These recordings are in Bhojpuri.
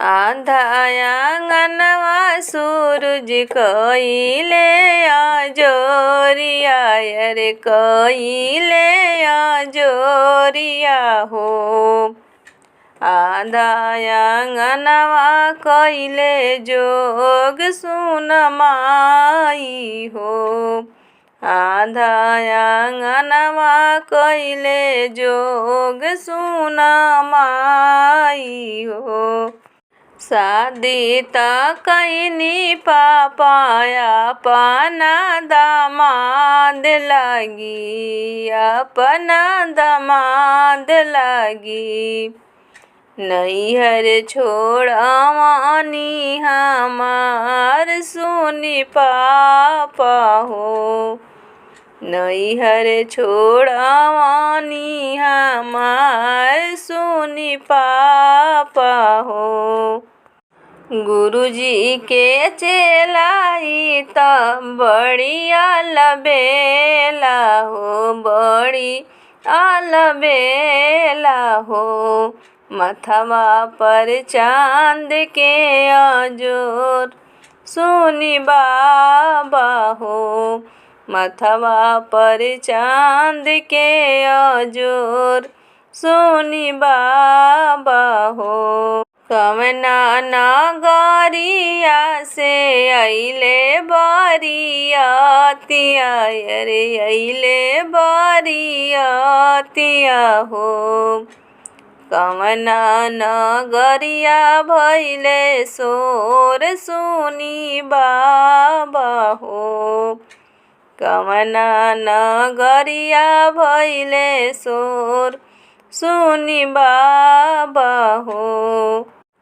आधा आंगनवा सूरज कइले अजोरिया रे कइले अजोरिया हो। आधा आंगनवा कइले जोग सुन माई हो। आधा आंगनवा कइले जोग सुन माई हो। शादी त कैनी पापाया अपना दामाद लगी अपना दामाद लगी। नैहर छोड़वानी हमार सुनी पापा हो। नैहर छोड़वानी हमार सुनी पापा हो। गुरुजी के चेलाई त बड़ी अलबेला हो बड़ी अलबेला हो। मथवा पर चांद के अजोर सुनी बाबा हो। मथवा पर चांद के अजोर सुनी बाबा हो। कवना नगरिया से अइले बरियतिया रे अइले बरियतिया हो। कवना नगरिया भइले सोर सुनी बाबा हो। कवना नगरिया भइले सोर सुनी बाबा हो।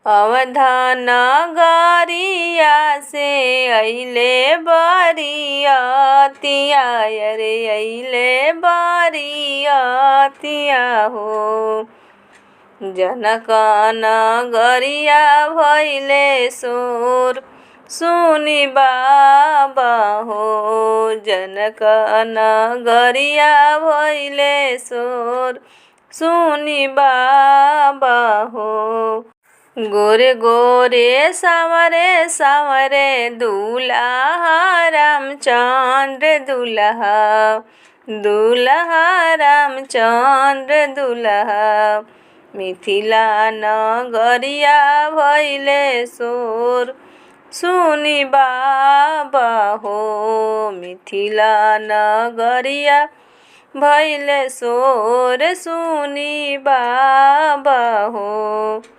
अवधा नगरिया से अइले बरियतिया रे अइले बरियतिया हो। जनक नगरिया भइले सोर सुनी बाबा हो। जनक नगरिया भइले सोर सुनी बाबा हो। गोरे गोरे सावरे सावरे दूल्हा रामचंद्र दूल्हा दूल्हा रामचंद्र दूल्हा। मिथिला नगरिया भइले सोर सुनी बाबा हो। मिथिला नगरिया भइले सोर सुनी बाबा हो।